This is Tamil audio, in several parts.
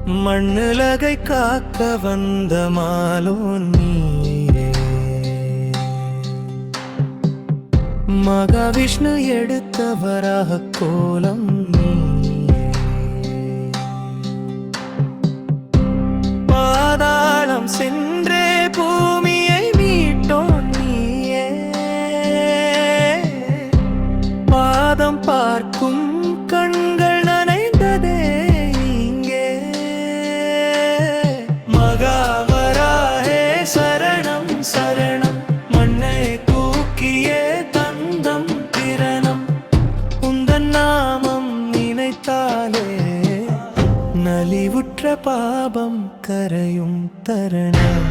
மண்ணுலகை காக்க வந்த மாலோன் நீயே. மகாவிஷ்ணு எடுத்த வராக கோலம் நீயே. பாதாளம் சென்றே பூமியை மீட்டோன் நீயே. பாதம் பார்க்கும் கண்கள் நனைந்ததே இங்கே. மகாவராஹே சரணம் சரணம், மண்ணை தூக்கியே தந்தம் திரணம். உந்தன் நாமம் நினைத்தாலே நலிவுற்ற பாபம் கரையும் தரணம்.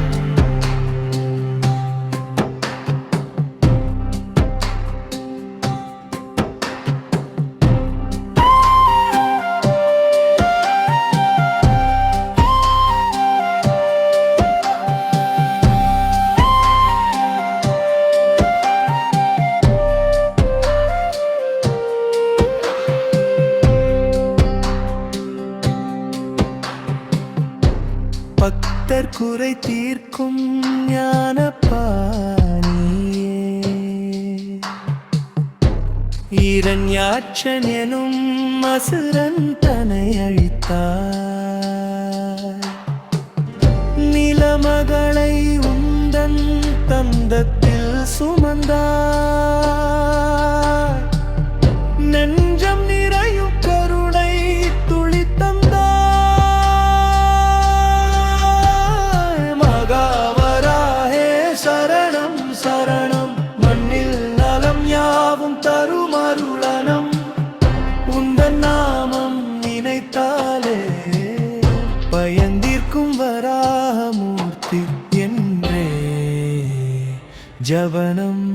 பக்தர் குறை தீர்க்கும் ஞானபாணியே. இரண்யாட்சன் எனும் அசுரன் தன்னை அழித்தார். நிலமகளை உந்தன் தந்தத்தில் சுமந்தார். நெஞ்சம் நிறையும் கருணை துளி தந்தார். சரணம், மண்ணில் நலம் யாவும் தரும் அருளனம். உந்தன் நாமம் நினைத்தாலே பயந்தீர்க்கும் வராகமூர்த்தி என்றே ஜபனம்.